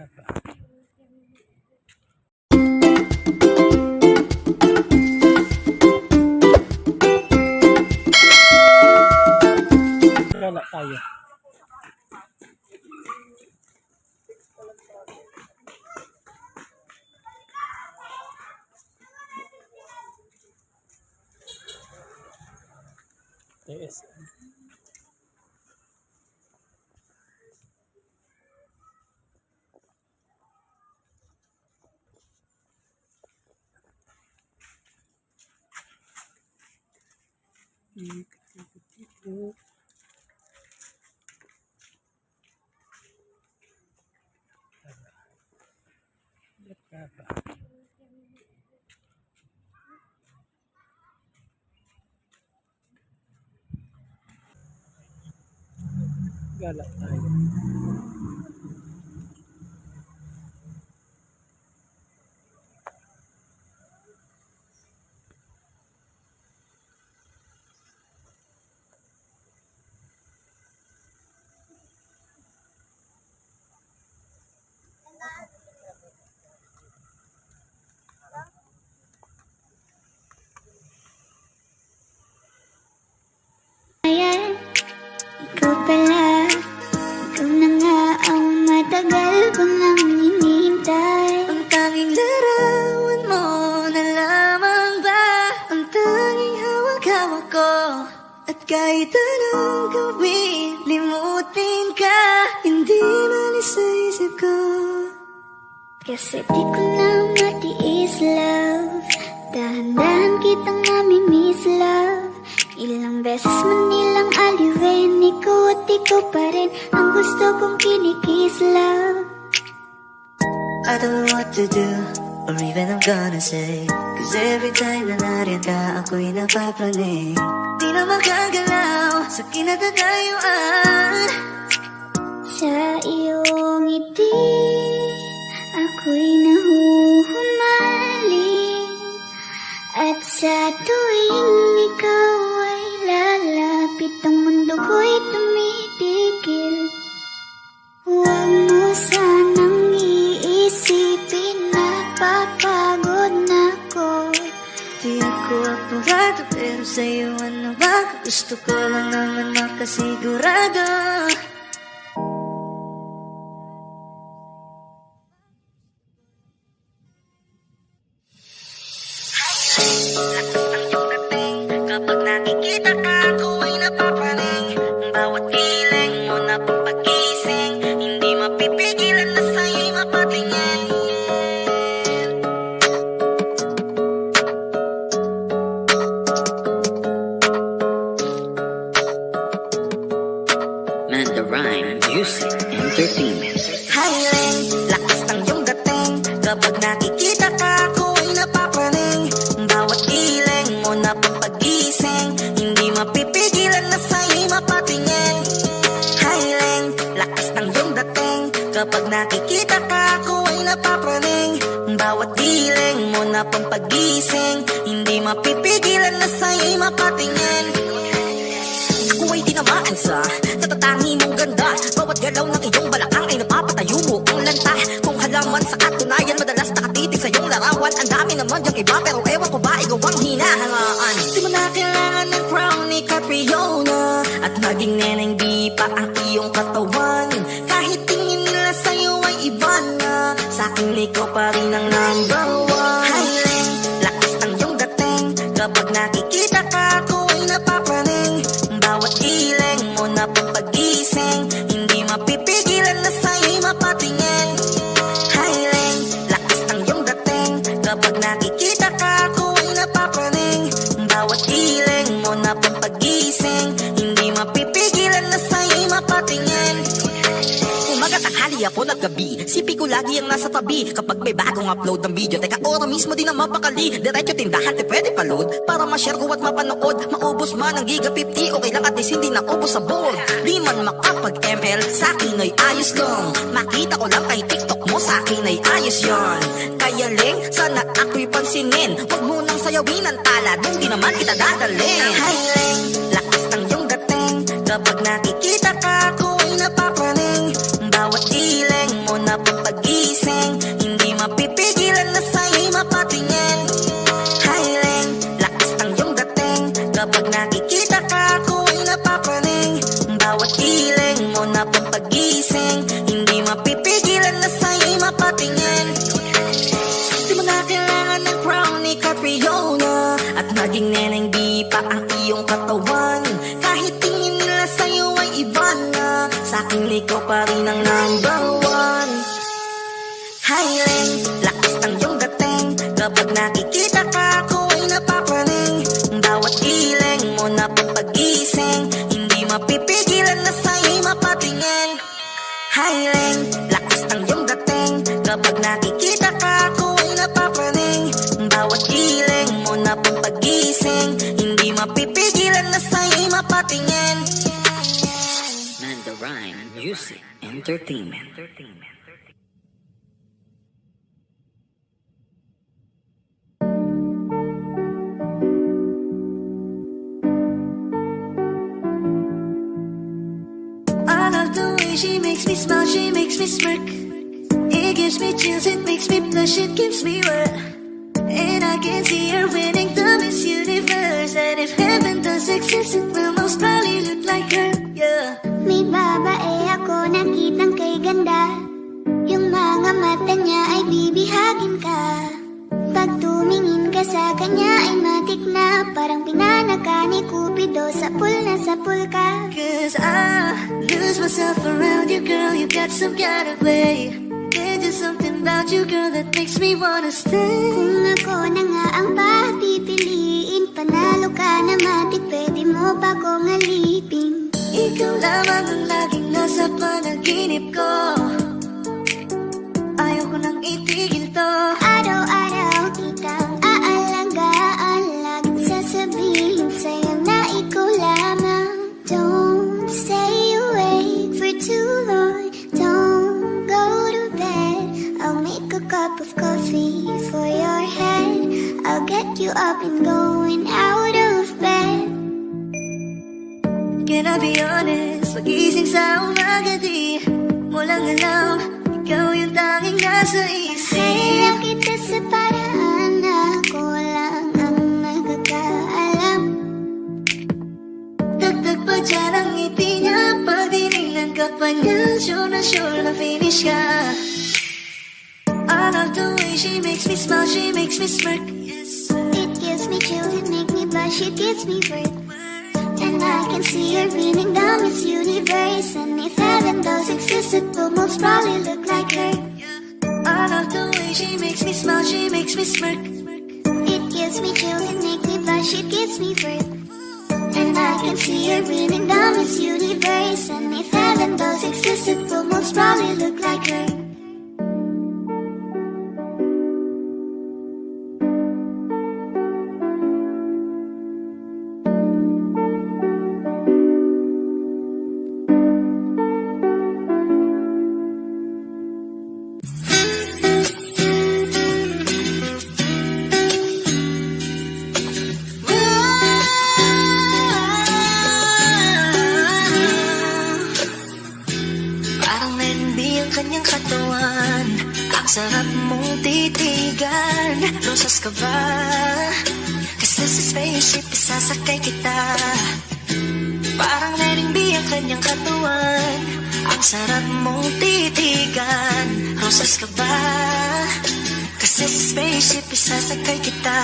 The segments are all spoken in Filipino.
Wala tayo. TSM. Gala tayo. Ayan, ikaw pala. Ikaw na nga ang matagal ko nang hinihintay. Ang tanging larawan mo na lamang ba ang tanging hawak-hawak ko. At kahit anong gawin, limutin ka, hindi malis sa isip ko. Kasi di ko na matiis, love. Dahan-dahan kitang nami-miss, love. Ilang beses man nilang aliwin, ikaw at ikaw pa rin ang gusto kong kinikis, love. I don't know what to do, or even I'm gonna say, cause every time na nariyan ka, ako'y napapraning. Di na makagalaw sa kinatagayuan. Sa iyong ngiti, ako'y nahuhumaling. At sa tuwing ikaw ay lalapit, ang mundo ko'y tumitigil. Huwag mo sanang iisipin na papagod na ko. Di ako apurado, pero sa'yo ano ba? Gusto ko lang naman makasigurado. Kapag nakikita ka, ako ay napapraning. Bawat kiling mo na pagising, hindi mapipigilan na sa'yo'y mapatingin. Mandarine Music Entertainment. Highland, lakas ng iyong dating. Kapag nakikita ka, ako ay napapraning. Bawat kiling mo na pagising, hindi mapipigilan na sa'yo'y mapatingin. Highland, lakas ng iyong dating. Kapag nakikita ka, ako ay napapraning. Bawat giling mo na pampagising, hindi mapipigilan na sa'yo'y mapatingin. Ako ay tinamaan sa natatangi mong ganda. Bawat galaw ng iyong balakang ay napapatayo mo ang lanta. Kung halaman sa katunayan, madalas nakatitig sa iyong larawan. Ang dami naman yung iba, pero ewan ko ba ikaw ang hinahangaan. Di mo na kailangan ng crown ni Catriona, at naging neneng di pa ang iyong katawan. Kahit tingin nila sa'yo ay iba na, sa'kin ikaw pa rin ang number one. Highland, lakas ng iyong dating. Kapag nakikita ka, ako ay napapraning. Bawat giling mo na pampagising, hindi mapipigilan na sa'yo'y mapatingin. Highland, lakas ng iyong dating. Kapag nakikita ka, ako ay napapraning. Bawat giling mo na pampagising, hindi mapipigilan na sa'yo'y mapatingin. Umaga, tanghali, hapon at gabi, sipi ko lagi ang nasa tabi. Kapag may bagong upload ng video, teka ora mismo din ang mapakali. Diretso tindahan, di pwede pa-load, para ma-share ko at mapanood. Maubos man ang giga 50, okay lang at least hindi na ubos sa board. Di man makapag-ML, sa'kin ay ayos lang. Makita ko lang kay TikTok mo, sa'kin ay ayos yon. Kaya Ling, sana ako'y pansinin. Huwag mo nang sayawin ang tala, dun di naman kita dadalhin. Hi Ling, lakas ng iyong dating. Kapag nakikita ka, ako ay napapraning. Bawat giling mo na pampagi Bawat hiling mo na papagising, hindi mapipigilan na sa'yo'y mapatingin. Di mo na kailangan ng crown ni Catriona, at maging neneng di pa ang iyong katawan. Kahit tingin nila sa'yo ay iba na, sa'king ikaw pa rin ang number one. Hiling, lakas ng iyong dating, kapag nakikita ka ako ay napapraning. Bawat hiling mo na papagising, hindi mapipigilan na sa'yo'y mapatingin. Hiling, lakas ng iyong dating, kapag nakikita ka ako ay napapraning. Bawat hiling mo na papagising, hindi mapipigilan na sa'yo'y mapatingin. Mandarine Music Entertainment. I love the way she makes me smile, she makes me smirk. It gives me chills, it makes me blush, it gives me wet. And I can see her winning the Miss Universe. And if heaven does exist, it will most probably look like her, yeah. May babae ako nakitang kay ganda, yung mga mata niya ay bibihagin ka. Pag tumingin ka sa kanya ay matik na, parang pinanaka ni Cupido, sapul na sapul ka. Cause I lose myself around you, girl, you got some kind of way. There's just something about you, girl, that makes me wanna stay. Kung ako na nga ang papipiliin, panalo ka na matik, pwede mo pa kong alipin. Ikaw lamang ang laging nasa panaginip ko, ayaw ko nang itigil to. Araw-araw kitang aalagaan, laging sasabihin sa'yo na ikaw lamang. Don't stay awake for too long, don't go to bed. I'll make a cup of coffee for your head, I'll get you up and going out of bed. Can I be honest, pagising sa umaga di mo lang alam, ikaw yung tanging nasa isip. Kaya kita sa paraan na ako lang ang nagkakaalam. Dagdag pa dyan ang ngiti niya, pag dinignan ka pa niya, sure na finish ka. I love the way she makes me smile, she makes me smirk. It gives me chills, it makes me blush, it gives me birth. And I can see her winning the Miss Universe. And if heaven does exist, it will most probably look like her. I love the way she makes me smile, she makes me smirk. It gives me chills, it makes me blush, it gives me birth. And I can see her winning the Miss Universe. And if heaven does exist, it will most probably look like her. Parang Lenby ang kanyang katawan, ang sarap mong titigan. Rosas ka ba? Kasi sa spaceship isasakay kita. Parang Lenby ang kanyang katawan, ang sarap mong titigan. Rosas ka ba? Kasi sa spaceship isasakay kita.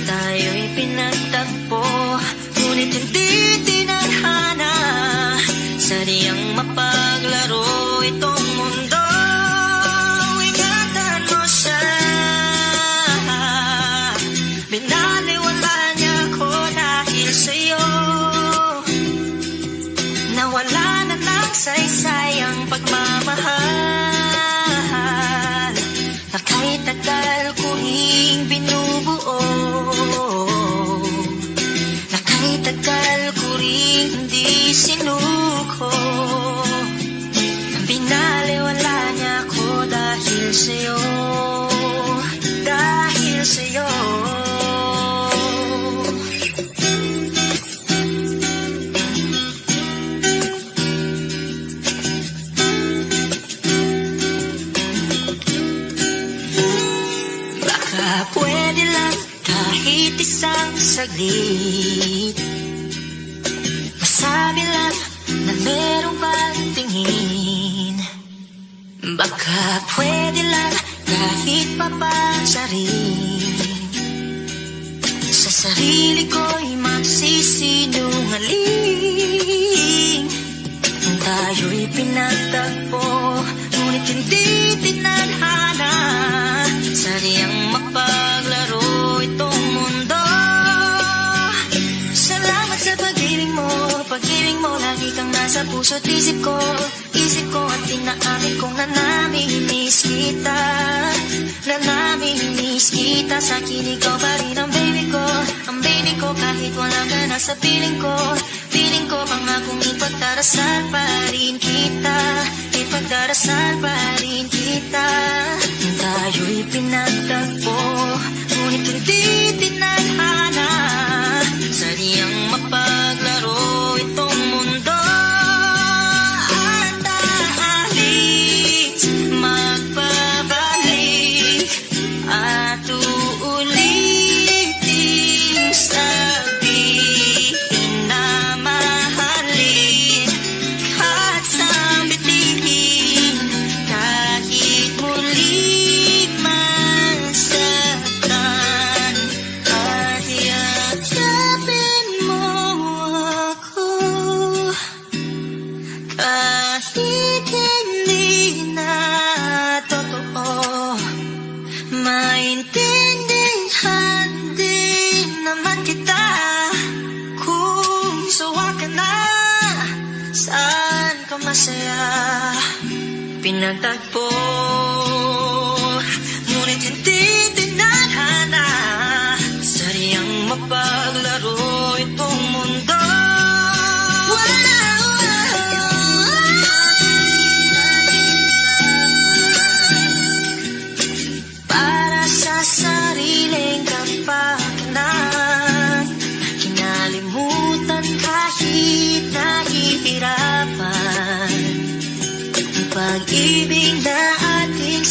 Tayo'y pinagtagpo, ngunit hindi tinadhana. Sadyang mapaglaro itong mundo. Ingatan mo siya, binaliwala niya ako dahil sa'yo. Nawala na lang saysay ang pagmamahal na kahit tagal ko ring binubuo, na kahit tagal ko ring hindi sinuko. Binaliwala niya ako dahil sa'yo, dahil sa'yo. Baka pwede lang kahit isang saglit, masabi lang na meron Baka pwede lang kahit papansarin, sa sarili ko'y magsisinungaling. Tayo'y pinagtagpo, ngunit hindi tinadhana. Sadyang mapaglaro itong mundo. Salamat sa pag-ibig mo, lagi kang nasa puso't isip ko at tinaamin kong nanamimiss kita. Nanamimiss kita, sa akin ikaw pa rin ang baby ko, kahit wala ka na sa piling ko. Piling ko pangakong ipagdarasal pa rin kita, ipagdarasal pa rin kita. Tayo'y pinagtagpo, ngunit hindi tinadhana. Sadyang mapaglaro itong mundo. At aalis, magpabalik, at uulitin sabihin na mahalin. At sambitin kahit muli masaktan. At yakapin mo ako kahit hindi na totoo. Maintindihan din naman kita kung sawa ka na, saan ka masaya. Pinagtagpo, ngunit hindi tinadhana. Sadyang mapaglaro itong mundo. Para sa sariling kapakanan, kinalimutan kahit nahihirapan. Ang pag-ibig na ating